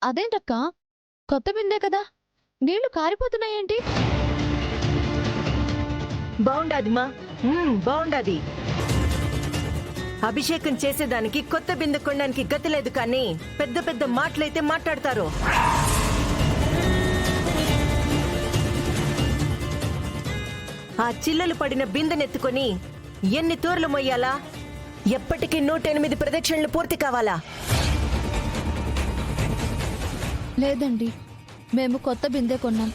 అదేంటక్క, కొత్త బిందే కదా, నీళ్లు కారిపోతున్నాయేంటి? బాగుండాదిమా, బాగుండాది. అభిషేకం చేసేదానికి కొత్త బిందె కొనడానికి గతి లేదు, కానీ పెద్ద పెద్ద మాటలైతే మాట్లాడతారు. ఆ చిల్లలు పడిన బిందెనెత్తుకొని ఎన్ని తూర్లు మొయ్యాలా? ఎప్పటికీ 108 ప్రదక్షిణలు పూర్తి కావాలా? లేదండి, మేము కొత్త బిందె కొన్నాం.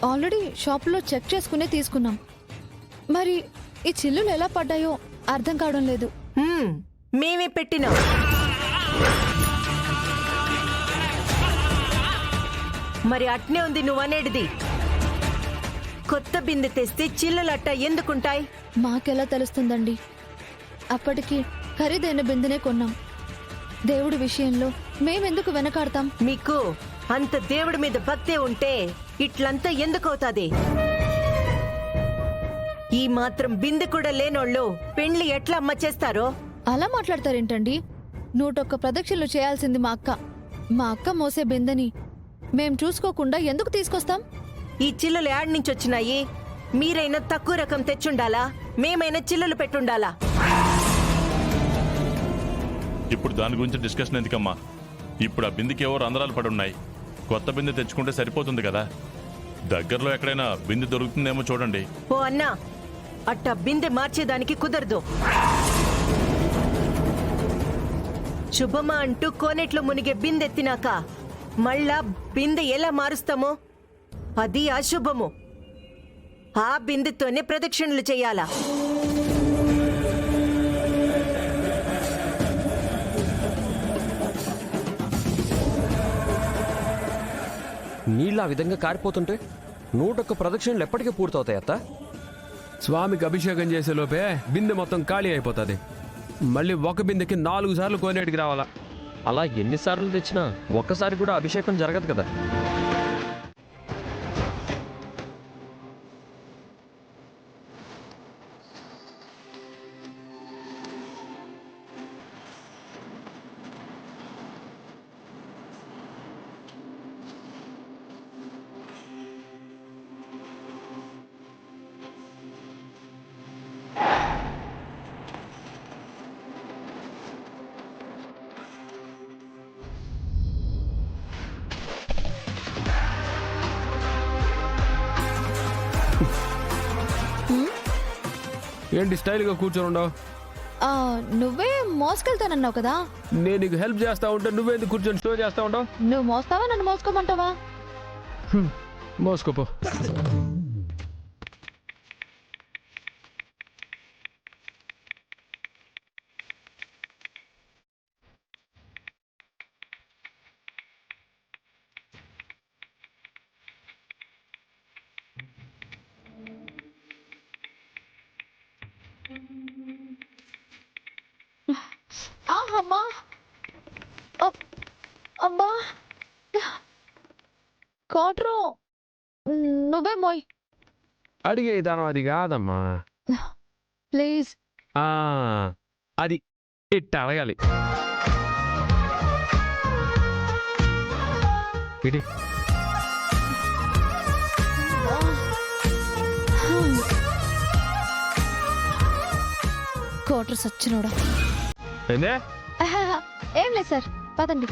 ఆల్రెడీ షాపులో చెక్ చేసుకునే తీసుకున్నాం. మరి ఈ చిల్లులు ఎలా పడ్డాయో అర్థం కావడం లేదు. మేమే పెట్టినాం. మరి అట్నే ఉంది నువ్వనేటిది. కొత్త బిందె తెస్తే చిల్లులట్ట ఎందుకుంటాయి? మాకెలా తెలుస్తుందండి? అప్పటికి ఖరీదైన బిందెనే కొన్నాం. దేవుడి విషయంలో మేమెందుకు వెనకాడతాం? మీకు అంత దేవుడి మీద భక్తే ఉంటే ఇట్లంతా ఎందుకవుతాది? ఈ మాత్రం బిందె కూడా లేనోళ్ళు పెండ్లి ఎట్లా అమ్మ చేస్తారో? అలా మాట్లాడతారేంటండి? 101 ప్రదక్షిణలు చేయాల్సింది మా అక్క. మా అక్క మోసే బిందెని మేం చూసుకోకుండా ఎందుకు తీసుకొస్తాం? ఈ చిల్లులు యాడ్ నుంచి వచ్చినాయి? మీరైనా తక్కువ రకం తెచ్చుండాలా, మేమైనా చిల్లులు పెట్టుండాలా? ఇప్పుడు దాని గురించి డిస్కషన్ ఎందుకమ్మా? ఇప్పుడు ఆ బిందెకి ఏవో రంధ్రాలు పడున్నాయి. కొత్త బిందె తెచ్చుకుంటే సరిపోతుంది కదా. దగ్గరలో ఎక్కడైనా బిందె దొరుకుతుందేమో చూడండి. ఓ అన్నా, అట్టా బిందె మార్చేదానికి కుదరదు. శుభమా అంటూ కోనేట్లో మునిగే బిందెత్తినాక మళ్ళా బిందె ఎలా మారుస్తామో అది అశుభము. ఆ బిందెతోనే ప్రదక్షిణలు చెయ్యాలా? నీళ్ళు ఆ విధంగా కారిపోతుంటే 101 ప్రదక్షిణలు ఎప్పటికీ పూర్తవుతాయి అత్త? స్వామికి అభిషేకం చేసే లోపే బిందె మొత్తం ఖాళీ అయిపోతుంది. మళ్ళీ ఒక బిందెకి 4 సార్లు కోనేటికి రావాలా. అలా ఎన్నిసార్లు తెచ్చినా ఒక్కసారి కూడా అభిషేకం జరగదు కదా. ఏంటి స్టైల్గా కూర్చొని ఉండవు? నువ్వే మోసుకెళ్తానన్నావు కదా. నేను నీకు హెల్ప్ చేస్తా ఉంటే నువ్వేందుకు కూర్చొని షో చేస్తా ఉండవు? నువ్వు మోస్తావా, నన్ను మోసుకోమంటావా? మోసుకోపో. అమ్మా, అమ్మా, కోట్రు నువ్వే మోయ్. అడిగే విధానం అది కాదమ్మా. ప్లీజ్. అది ఇట్ట అడగాలి. ఇడి కోట్రు సచ్చినోడా. ఏందే? ఏం లేదు సార్, పదండి.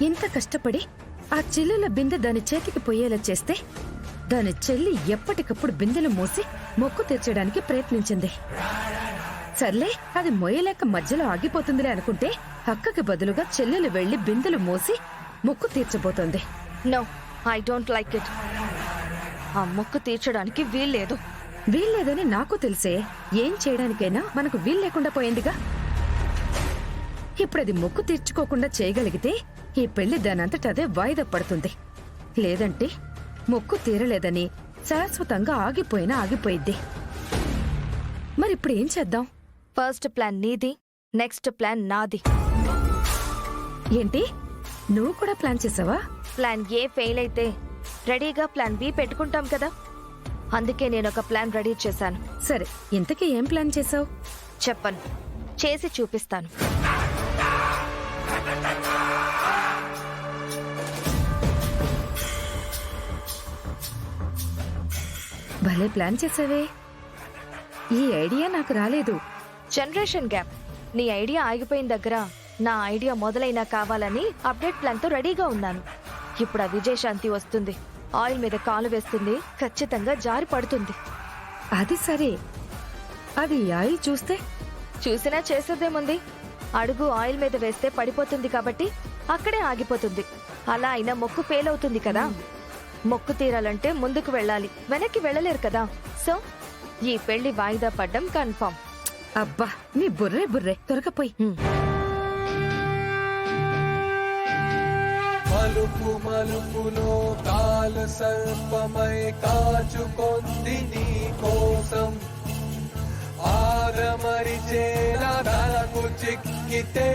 ఇంత కష్టపడి ఆ చెల్లెల బిందె దాని చేతికి పోయేలా చేస్తే దాని చెల్లి ఎప్పటికప్పుడు బిందెలు మోసి మొక్కు తీర్చడానికి ప్రయత్నించింది. సర్లే, అది మోయలేక మధ్యలో ఆగిపోతుందిలే అనుకుంటే అక్కకి బదులుగా చెల్లెలు వెళ్లి బిందెలు మోసి మొక్కు తీర్చబోతోంది. No, I don't like it. ఆ మొక్కు తీర్చడానికి వీల్లేదు. వీల్లేదని నాకు తెలిసే. ఏం చేయడానికైనా మనకు వీలు లేకుండా పోయిందిగా. ఇప్పుడది మొక్కు తీర్చుకోకుండా చేయగలిగితే ఈ పెళ్లి దానంతట అదే వాయిదా పడుతుంది. లేదంటే మొక్కు తీరలేదని శాశ్వతంగా ఆగిపోయినా ఆగిపోయిద్ది. మరిప్పుడు ఏం చేద్దాం? ఫస్ట్ ప్లాన్ నీది, నెక్స్ట్ ప్లాన్ నాది. ఏంటి, నువ్వు కూడా ప్లాన్ చేసావా? ప్లాన్ ఏ ఫెయిల్ అయితే రెడీగా ప్లాన్ బి పెట్టుకుంటాం కదా, అందుకే నేను ఒక ప్లాన్ రెడీ చేశాను. సరే, ఇంతకీ ఏం ప్లాన్ చేసావు? చెప్పను, చేసి చూపిస్తాను. భలే ప్లాన్ చేసావే. ఈ ఐడియా నాకు రాలేదు. Generation gap. నీ ఐడియా ఆగిపోయిన దగ్గర నా ఐడియా మొదలైనా కావాలని అప్డేట్ ప్లాన్ తో రెడీగా ఉన్నాను. ఇప్పుడు ఆ విజయశాంతి వస్తుంది, ఆయిల్ మీద కాలు వేస్తుంది, ఖచ్చితంగా జారి పడుతుంది. అది సరే, అది ఆయిల్ చూస్తే? చూసినా చేసేదేముంది, అడుగు ఆయిల్ మీద వేస్తే పడిపోతుంది కాబట్టి అక్కడే ఆగిపోతుంది. అలా అయినా మొక్కు ఫెయిల్ అవుతుంది కదా. మొక్కు తీరాలంటే ముందుకు వెళ్ళాలి, వెనక్కి వెళ్ళలేరు కదా. సో ఈ పెళ్లి వాయిదా పడ్డం కన్ఫర్మ్. అబ్బా, నీ బుర్రే బుర్రే, త్వరకపోయి. మలుపు మలుపులో కాల సర్పమై కాచుకొంది నీ కోసం, ఆదమరిచేలా తలకు చిక్కితే